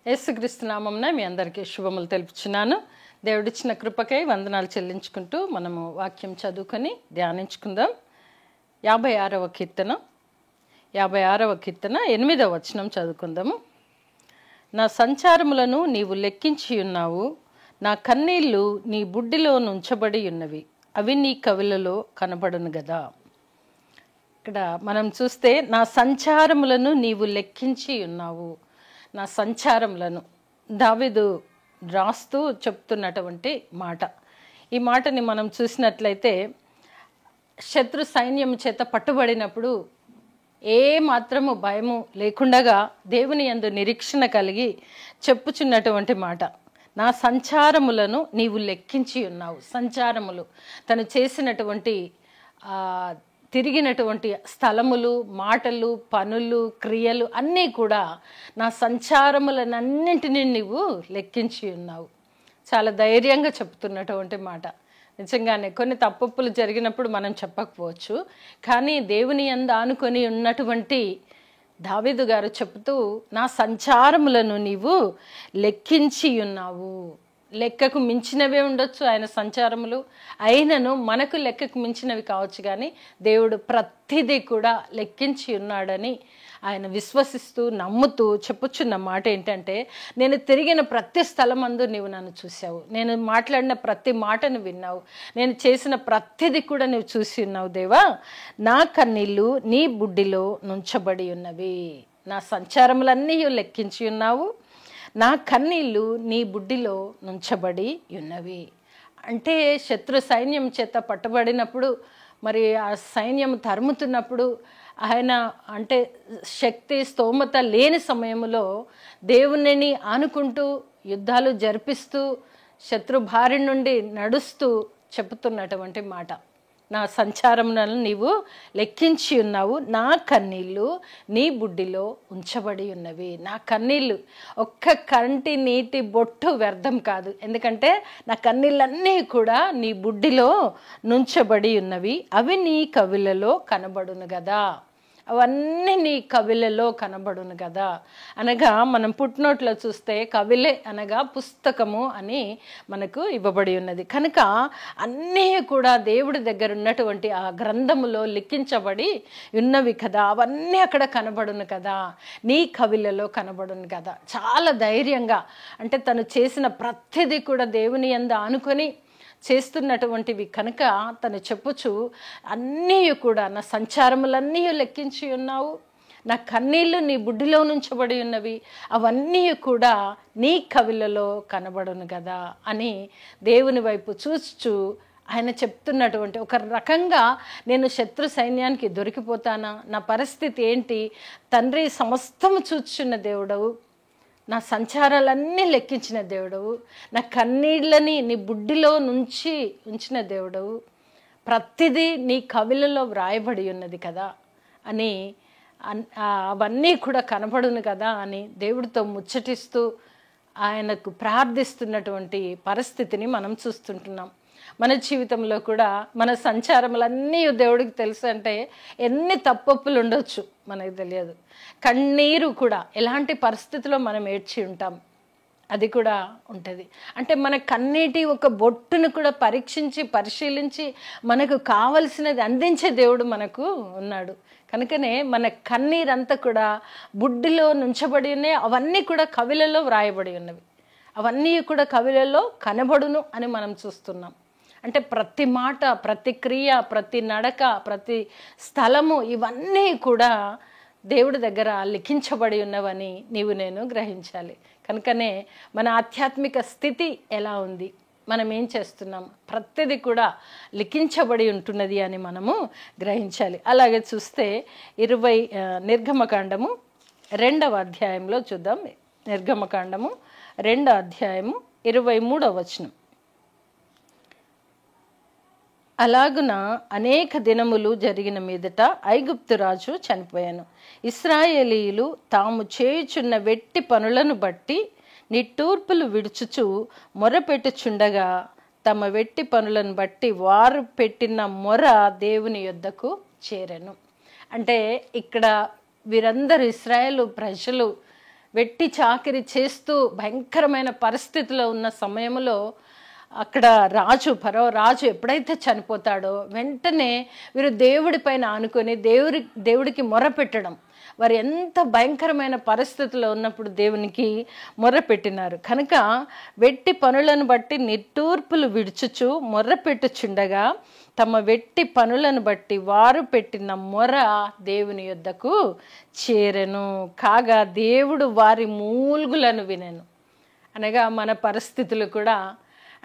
యేసుక్రీస్తు నామమున మీ అందరికీ శుభములు తెలుపుచున్నాను. దేవుడిచ్చిన కృపకై వందనాలు చెల్లించుకుంటూ మనము వాక్యం చదువుకొని ధ్యానించుకుందాం. 56వ కీర్తన 8వ వచనం చదువుకుందాము. నా సంచారములను నీవు లెక్కించి ఉన్నావు, నా కన్నీళ్లు నీ బుడ్డిలో నుంచబడి ఉన్నవి, అవి నీ కవిలలో కనబడును గదా. ఇక్కడ మనం చూస్తే నా సంచారములను నీవు లెక్కించి ఉన్నావు, నా సంచారములను దావీదు రాస్తూ చెప్తున్నటువంటి మాట. ఈ మాటని మనం చూసినట్లయితే శత్రు సైన్యం చేత పట్టుబడినప్పుడు ఏ మాత్రము భయము లేకుండగా దేవుని యందు నిరీక్షణ కలిగి చెప్పుచున్నటువంటి మాట. నా సంచారములను నీవు లెక్కించి ఉన్నావు. సంచారములు తను చేసినటువంటి తిరిగినటువంటి స్థలములు, మాటలు, పనులు, క్రియలు అన్నీ కూడా నా సంచారములనన్నింటినీ నీవు లెక్కించి ఉన్నావు. చాలా ధైర్యంగా చెప్తున్నటువంటి మాట. నిజంగానే కొన్ని తప్పులు జరిగినప్పుడు మనం చెప్పకపోవచ్చు, కానీ దేవుని యందు ఆనుకొని ఉన్నటువంటి దావీదు గారు చెప్తూ నా సంచారములను నీవు లెక్కించి ఉన్నావు. లెక్కకు మించినవే ఉండొచ్చు ఆయన సంచారములు, అయినను మనకు లెక్కకు మించినవి కావచ్చు, కానీ దేవుడు ప్రతిదీ కూడా లెక్కించి ఉన్నాడని ఆయన విశ్వసిస్తూ నమ్ముతూ చెప్పుచున్న మాట ఏంటంటే, నేను తిరిగిన ప్రతి స్థలమందు నీవు నన్ను చూసావు, నేను మాట్లాడిన ప్రతి మాటను విన్నావు, నేను చేసిన ప్రతిదీ కూడా నువ్వు చూసి ఉన్నావు దేవా. నా కన్నీళ్ళు నీ బుడ్డిలో నుంచబడి ఉన్నవి, నా సంచారములన్నీ లెక్కించి ఉన్నావు, నా కన్నీళ్ళు నీ బుడ్డిలో నుంచబడి ఉన్నవి. అంటే శత్రు సైన్యం చేత పట్టబడినప్పుడు, మరి ఆ సైన్యం తరుముతున్నప్పుడు ఆయన అంటే శక్తి స్తోమత లేని సమయంలో దేవునిని ఆనుకుంటూ యుద్ధాలు జరిపిస్తూ శత్రు బారి నుండి నడుస్తూ చెబుతున్నటువంటి మాట. నా సంచారములను నీవు లెక్కించి ఉన్నావు, నా కన్నీళ్ళు నీ బుడ్డిలో ఉంచబడి ఉన్నవి. నా కన్నీళ్ళు ఒక్క కంటి నీటి బొట్టు వ్యర్థం కాదు, ఎందుకంటే నా కన్నీళ్ళన్నీ కూడా నీ బుడ్డిలో నుంచబడి ఉన్నవి, అవి నీ కవిలలో కనబడును కదా. అవన్నీ నీ కవిలలో కనబడును కదా అనగా, మనం పుట్టినోట్లో చూస్తే కవిలే అనగా పుస్తకము అని మనకు ఇవ్వబడి ఉన్నది. కనుక అన్నీ కూడా దేవుడి దగ్గర ఉన్నటువంటి ఆ గ్రంథములో లిఖించబడి ఉన్నవి కదా, అవన్నీ అక్కడ కనబడును కదా, నీ కవిలలో కనబడును కదా. చాలా ధైర్యంగా, అంటే తను చేసిన ప్రతిదీ కూడా దేవుని యందు ఆనుకొని చేస్తున్నటువంటివి కనుక తను చెప్పుచు అన్నీ కూడా నా సంచారములన్నీ లెక్కించి ఉన్నావు, నా కన్నీళ్ళు నీ బుడ్డిలో నుంచబడి ఉన్నవి, అవన్నీ కూడా నీ కవిలలో కనబడును కదా అని దేవుని వైపు చూస్తూ ఆయన చెప్తున్నటువంటి ఒక రకంగా, నేను శత్రు సైన్యానికి దొరికిపోతానా, నా పరిస్థితి ఏంటి, తండ్రి సమస్తము చూచున్న దేవుడవు, నా సంచారాలన్నీ లెక్కించిన దేవుడవు, నా కన్నీళ్ళని నీ బుడ్డిలో నుంచి ఉంచిన దేవుడవు, ప్రతిదీ నీ కవిలలో వ్రాయబడి ఉన్నది కదా అని, అవన్నీ కూడా కనబడును కదా అని దేవుడితో ముచ్చటిస్తూ ఆయనకు ప్రార్థిస్తున్నటువంటి పరిస్థితిని మనం చూస్తుంటున్నాం. మన జీవితంలో కూడా మన సంచారములన్నీ దేవుడికి తెలుసు. అంటే ఎన్ని తప్పొప్పులు ఉండొచ్చు మనకు తెలియదు, కన్నీరు కూడా ఎలాంటి పరిస్థితిలో మనం ఏడ్చి ఉంటాం అది కూడా ఉంటుంది. అంటే మన కన్నీటి ఒక బొట్టును కూడా పరీక్షించి పరిశీలించి మనకు కావలసినది అందించే దేవుడు మనకు ఉన్నాడు. కనుకనే మన కన్నీరంతా కూడా బుడ్డిలో నుంచబడి ఉన్నాయి, అవన్నీ కూడా కవిలలో వ్రాయబడి ఉన్నవి, అవన్నీ కూడా కవిలలో కనబడును అని మనం చూస్తున్నాం. అంటే ప్రతి మాట, ప్రతి క్రియ, ప్రతి నడక, ప్రతి స్థలము, ఇవన్నీ కూడా దేవుడి దగ్గర లిఖించబడి ఉన్నవని నీవు నేను గ్రహించాలి. కనుకనే మన ఆధ్యాత్మిక స్థితి ఎలా ఉంది, మనం ఏం చేస్తున్నాం, ప్రతిదీ కూడా లిఖించబడి ఉంటున్నది అని మనము గ్రహించాలి. అలాగే చూస్తే నిర్గమకాండము 2వ అధ్యాయంలో చూద్దాం. నిర్గమకాండము 2వ అధ్యాయము 23వ వచనం. అలాగున అనేక దినములు జరిగిన మీదట ఐగుప్తు రాజు చనిపోయాను. ఇశ్రాయేలీయులు తాము చేయుచున్న వెట్టి పనులను బట్టి నిట్టూర్పులు విడుచుచు మొరపెట్టుచుండగా, తమ వెట్టి పనులను బట్టి వారు పెట్టిన మొర దేవుని యొద్దకు చేరెను. అంటే ఇక్కడ వీరందరూ ఇశ్రాయేలు ప్రజలు వెట్టి చాకిరి చేస్తూ భయంకరమైన పరిస్థితిలో ఉన్న సమయంలో అక్కడ ఫరో రాజు ఎప్పుడైతే చనిపోతాడో వెంటనే వీరు దేవుడి పైన ఆనుకొని దేవుడికి మొరపెట్టడం. వారు ఎంత భయంకరమైన పరిస్థితుల్లో ఉన్నప్పుడు దేవునికి మొర్రపెట్టినారు కనుక వెట్టి పనులను బట్టి నిట్టూర్పులు విడుచుచు మొర్రపెట్టుచుండగా తమ వెట్టి పనులను బట్టి వారు పెట్టిన మొర దేవుని యొద్దకు చేరెను. కాగా దేవుడు వారి మూల్గులను వినెను. అనగా మన పరిస్థితులు కూడా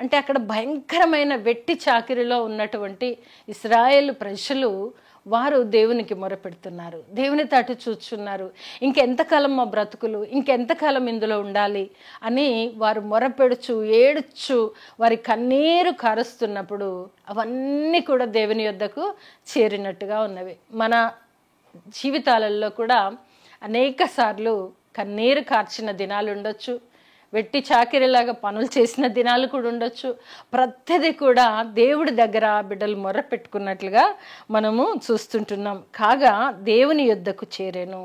అంటే అక్కడ భయంకరమైన వెట్టి చాకిరిలో ఉన్నటువంటి ఇశ్రాయేలు ప్రజలు వారు దేవునికి మొరపెడుతున్నారు, దేవుని తట్టు చూచున్నారు. ఇంకెంతకాలం మా బ్రతుకులు, ఇంకెంతకాలం ఇందులో ఉండాలి అని వారు మొరపెడుచు ఏడుచు వారి కన్నీరు కారుస్తున్నప్పుడు అవన్నీ కూడా దేవుని యొద్దకు చేరినట్టుగా ఉన్నవి. మన జీవితాలలో కూడా అనేక సార్లు కన్నీరు కార్చిన దినాలు ఉండొచ్చు, వెట్టి చాకిరిలాగా పనులు చేసిన దినాలు కూడా ఉండొచ్చు. ప్రతిదీ కూడా దేవుడి దగ్గర బిడ్డలు మొర్ర పెట్టుకున్నట్లుగా మనము చూస్తుంటున్నాం. కాగా దేవుని యొద్దకు చేరేను.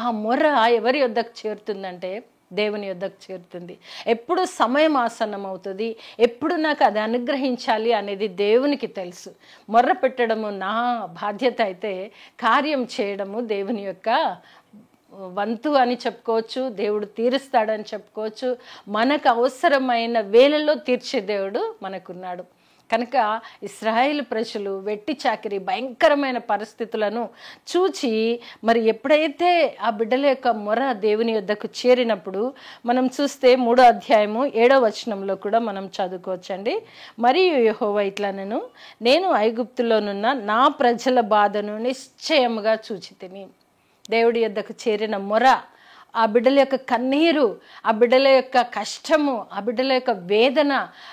ఆ మొర్ర ఎవరి యొద్దకు చేరుతుందంటే దేవుని యొద్దకు చేరుతుంది. ఎప్పుడు సమయం ఆసన్నం అవుతుంది, ఎప్పుడు నాకు అది అనుగ్రహించాలి అనేది దేవునికి తెలుసు. మొర్ర పెట్టడము నా బాధ్యత అయితే కార్యం చేయడము దేవుని యొక్క వంతు అని చెప్పుకోవచ్చు. దేవుడు తీరుస్తాడని చెప్పుకోవచ్చు. మనకు అవసరమైన వేళల్లో తీర్చే దేవుడు మనకున్నాడు కనుక ఇశ్రాయేలు ప్రజలు వెట్టి చాకిరి భయంకరమైన పరిస్థితులను చూచి మరి ఎప్పుడైతే ఆ బిడ్డల యొక్క మొర దేవుని యొద్దకు చేరినప్పుడు మనం చూస్తే 3వ అధ్యాయము 7వ వచనంలో కూడా మనం చదువుకోవచ్చండి. మరియు యెహోవా ఇట్లనెను, నేను ఐగుప్తులోనున్న నా ప్రజల బాధను నిశ్చయముగా చూచితిని. దేవుడి యొద్దకు చేరిన మొర, ఆ బిడ్డల యొక్క కన్నీరు, ఆ బిడ్డల యొక్క కష్టము, ఆ బిడ్డల యొక్క వేదన,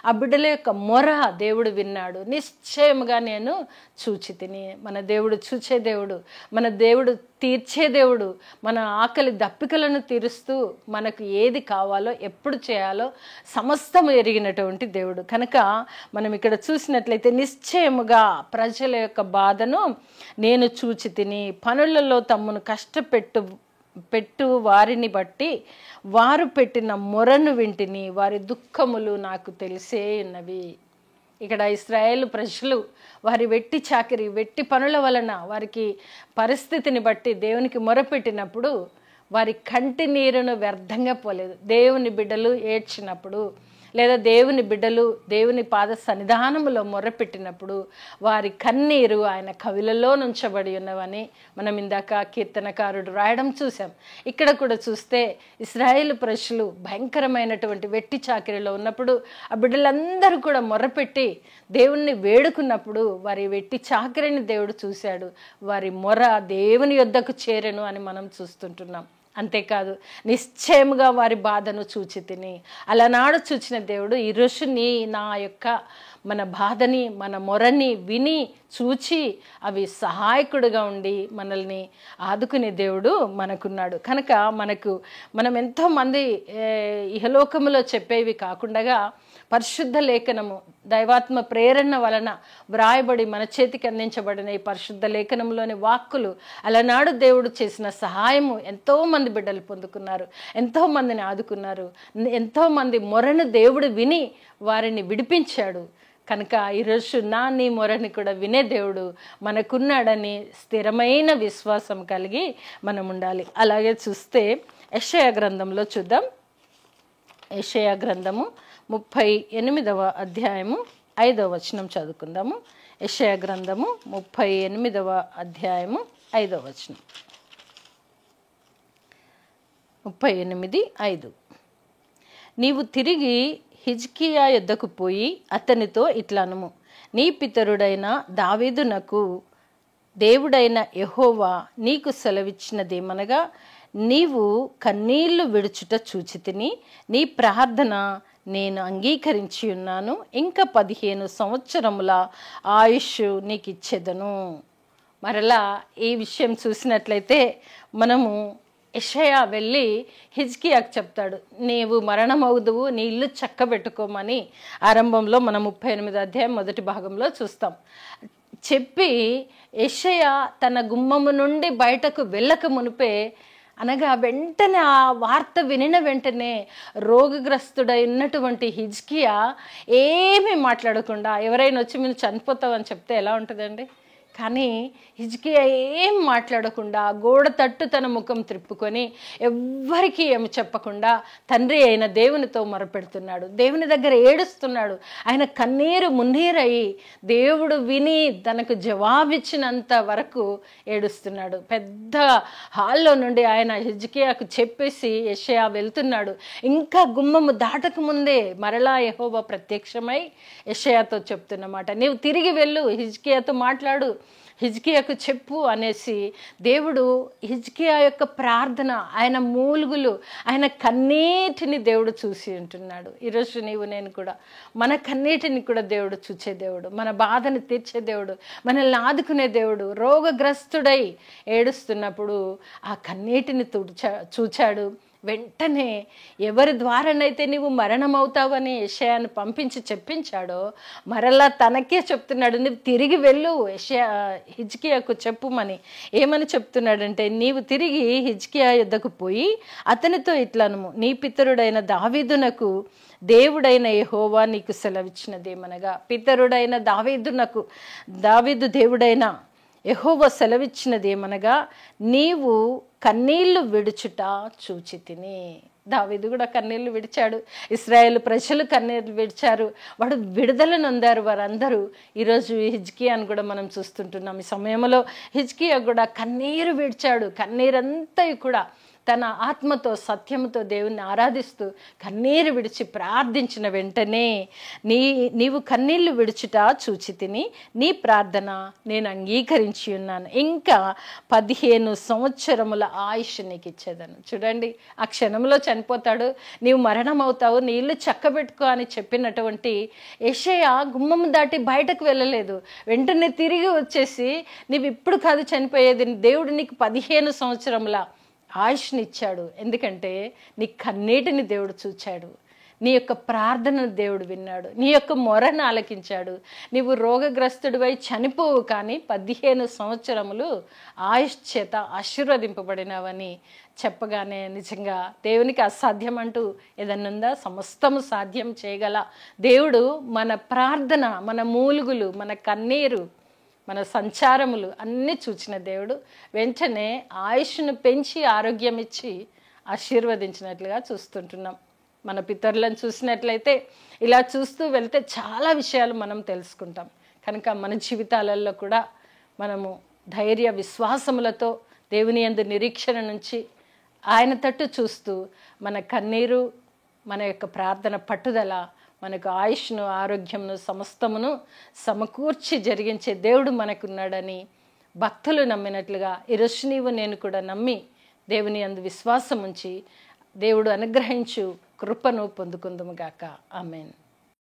ఆ బిడ్డల యొక్క మొర దేవుడు విన్నాడు. నిశ్చయముగా నేను చూచితిని. మన దేవుడు చూచే దేవుడు, మన దేవుడు తీర్చే దేవుడు, మన ఆకలి దప్పికలను తీరుస్తూ మనకు ఏది కావాలో ఎప్పుడు చేయాలో సమస్తము ఎరిగినటువంటి దేవుడు కనుక మనం ఇక్కడ చూసినట్లయితే నిశ్చయముగా ప్రజల యొక్క బాధను నేను చూచితిని. పనులలో తమ్మును పెట్టు వారిని బట్టి వారు పెట్టిన మొరను వింటిని, వారి దుఃఖములు నాకు తెలిసే ఉన్నవి. ఇక్కడ ఇశ్రాయేలు ప్రజలు వారి వెట్టి చాకిరి వెట్టి పనుల వలన వారికి పరిస్థితిని బట్టి దేవునికి మొరపెట్టినప్పుడు వారి కంటి నీరును వ్యర్థంగా పోలేదు. దేవుని బిడ్డలు ఏడ్చినప్పుడు లేదా దేవుని బిడ్డలు దేవుని పాద సన్నిధానములో మొర్రపెట్టినప్పుడు వారి కన్నీరు ఆయన కవిలలో నుంచబడి ఉన్నవని మనం ఇందాక కీర్తనకారుడు రాయడం చూసాం. ఇక్కడ కూడా చూస్తే ఇశ్రాయేలు ప్రజలు భయంకరమైనటువంటి వెట్టి చాకిరిలో ఉన్నప్పుడు ఆ బిడ్డలందరూ కూడా మొర్రపెట్టి దేవుణ్ణి వేడుకున్నప్పుడు వారి వెట్టి చాకిరిని దేవుడు చూశాడు. వారి మొర దేవుని యొద్దకు చేరెను అని మనం చూస్తుంటున్నాం. అంతేకాదు నిశ్చయముగా వారి బాధను చూచితిని. అలనాడు చూచిన దేవుడు ఈరోజు నా యొక్క మన బాధని మన మొరని విని చూచి అవి సహాయకుడుగా ఉండి మనల్ని ఆదుకునే దేవుడు మనకున్నాడు కనుక మనం ఎంతోమంది ఇహలోకములో చెప్పేవి కాకుండా పరిశుద్ధ లేఖనము దైవాత్మ ప్రేరణ వలన వ్రాయబడి మన చేతికి అందించబడిన ఈ పరిశుద్ధ లేఖనంలోని వాక్కులు అలనాడు దేవుడు చేసిన సహాయము ఎంతోమంది బిడ్డలు పొందుకున్నారు, ఎంతోమందిని ఆదుకున్నారు, ఎంతోమంది మొరను దేవుడు విని వారిని విడిపించాడు. కనుక ఈరోజు నీ మొరని కూడా వినే దేవుడు మనకున్నాడని స్థిరమైన విశ్వాసం కలిగి మనం ఉండాలి. అలాగే చూస్తే యెషయా గ్రంథంలో చూద్దాం. యెషయా గ్రంథము 38వ అధ్యాయము 5వ వచనం చదువుకుందాము. యెషయా గ్రంథము 38వ అధ్యాయము 5వ వచనం. 38:5 నీవు తిరిగి హిజ్కియా యొద్దకు పోయి అతనితో ఇట్లనుము, నీ పితరుడైన దావీదునకు దేవుడైన యెహోవా నీకు సెలవిచ్చినదేమనగా, నీవు కన్నీళ్లు విడుచుట చూచితిని, నీ ప్రార్థన నేను అంగీకరించి ఉన్నాను, ఇంకా 15 సంవత్సరముల ఆయుష్ నీకు ఇచ్చేదను. మరలా ఈ విషయం చూసినట్లయితే మనము యెషయా వెళ్ళి హిజ్కియాకు చెప్తాడు, నీవు మరణమవుదువు, నీ ఇల్లు చక్కబెట్టుకోమని ఆరంభంలో మనం 38వ అధ్యాయం మొదటి భాగంలో చూస్తాం. చెప్పి యెషయా తన గుమ్మము నుండి బయటకు వెళ్ళక మునిపే అనగా వెంటనే ఆ వార్త వినిన వెంటనే రోగగ్రస్తుడైనటువంటి హిజ్కియా ఏమీ మాట్లాడకుండా, ఎవరైనా వచ్చి మీరు చనిపోతావని చెప్తే ఎలా ఉంటుందండి? కానీ హిజ్కియా ఏం మాట్లాడకుండా గోడ తట్టు తన ముఖం త్రిప్పుకొని ఎవ్వరికీ ఏమి చెప్పకుండా తండ్రి అయిన దేవునితో మొరపెడుతున్నాడు. దేవుని దగ్గర ఏడుస్తున్నాడు. ఆయన కన్నీరు మున్నీరయి దేవుడు విని తనకు జవాబిచ్చినంత వరకు ఏడుస్తున్నాడు. పెద్ద హాల్లో నుండి ఆయన హిజ్కియాకు చెప్పేసి యెషయా వెళ్తున్నాడు. ఇంకా గుమ్మము దాటక ముందే మరలా యెహోవా ప్రత్యక్షమై యెషయాతో చెప్తున్నమాట, నీవు తిరిగి వెళ్ళు, హిజ్కియాతో మాట్లాడు, హిజ్కియాకు చెప్పు అనేసి దేవుడు హిజ్కియా యొక్క ప్రార్థన, ఆయన మూలుగులు, ఆయన కన్నీటిని దేవుడు చూసి ఉంటున్నాడు. ఈరోజు నీవు నేను కూడా మన కన్నీటిని కూడా దేవుడు చూచే దేవుడు, మన బాధను తీర్చే దేవుడు, మనల్ని ఆదుకునే దేవుడు. రోగగ్రస్తుడై ఏడుస్తున్నప్పుడు ఆ కన్నీటిని చూచాడు. వెంటనే ఎవరి ద్వారానైతే నీవు మరణమవుతావని యెషయాను పంపించి చెప్పించాడో మరలా తనకే చెప్తున్నాడు, నువ్వు తిరిగి వెళ్ళు, హిజ్కియాకు చెప్పుమని. ఏమని చెప్తున్నాడంటే, నీవు తిరిగి హిజ్కియా యుద్ధకు పోయి అతనితో ఇట్లనుము, నీ పితరుడైన దావీదునకు దేవుడైన యెహోవా నీకు సెలవిచ్చినదేమనగా, పితరుడైన దావీదు దేవుడైన యెహోవా సెలవిచ్చినదేమనగా, నీవు కన్నీళ్లు విడుచుట చూచి తిని. దావీదు కూడా కన్నీళ్లు విడిచాడు, ఇశ్రాయేలు ప్రజలు కన్నీళ్లు విడిచారు, వాడు విడుదల నొందారు వారందరూ. ఈరోజు హిజ్కియాను కూడా మనం చూస్తుంటున్నాం. ఈ సమయంలో హిజ్కియా కూడా కన్నీరు విడిచాడు. కన్నీరంతా కూడా తన ఆత్మతో సత్యముతో దేవుణ్ణి ఆరాధిస్తూ కన్నీరు విడిచి ప్రార్థించిన వెంటనే నీవు కన్నీళ్లు విడుచుట చూచి తిని, నీ ప్రార్థన నేను అంగీకరించి ఉన్నాను, ఇంకా 15 సంవత్సరముల ఆయుష్ నీకు ఇచ్చేదను. చూడండి, ఆ క్షణంలో చనిపోతాడు, నీవు మరణం అవుతావు, నీ ఇల్లు చక్కబెట్టుకో అని చెప్పినటువంటి యెషయా గుమ్మం దాటి బయటకు వెళ్ళలేదు. వెంటనే తిరిగి వచ్చేసి, నీవు ఇప్పుడు కాదు చనిపోయేది, దేవుడు నీకు 15 సంవత్సరముల ఆయుష్నిచ్చాడు. ఎందుకంటే నీ కన్నీటిని దేవుడు చూచాడు, నీ యొక్క ప్రార్థనను దేవుడు విన్నాడు, నీ యొక్క మొరను ఆలకించాడు. నీవు రోగగ్రస్తుడివై చనిపోవు, కానీ 15 సంవత్సరములు ఆయుష్ చేత ఆశీర్వదింపబడినావని చెప్పగానే నిజంగా దేవునికి అసాధ్యం అంటూ ఏదన్నుందా? సమస్తము సాధ్యం చేయగల దేవుడు మన ప్రార్థన, మన మూలుగులు, మన కన్నీరు, మన సంచారములు అన్నీ చూచిన దేవుడు వెంటనే ఆయుష్ను పెంచి ఆరోగ్యం ఇచ్చి ఆశీర్వదించినట్లుగా చూస్తుంటున్నాం. మన పితరులను చూసినట్లయితే ఇలా చూస్తూ వెళ్తే చాలా విషయాలు మనం తెలుసుకుంటాం. కనుక మన జీవితాలలో కూడా మనము ధైర్య విశ్వాసములతో దేవుని యందు నిరీక్షణ నుంచి ఆయన తట్టు చూస్తూ మన కన్నీరు, మన యొక్క ప్రార్థన పట్టుదల మనకు ఆయుష్ను, ఆరోగ్యమును, సమస్తమును సమకూర్చి జరిగించే దేవుడు మనకున్నాడని భక్తులు నమ్మినట్లుగా ఈరోజు నీవు నేను కూడా నమ్మి దేవుని యందు విశ్వాసం ఉంచి దేవుడు అనుగ్రహించు కృపను పొందుకుందుముగాక. ఆమేన్.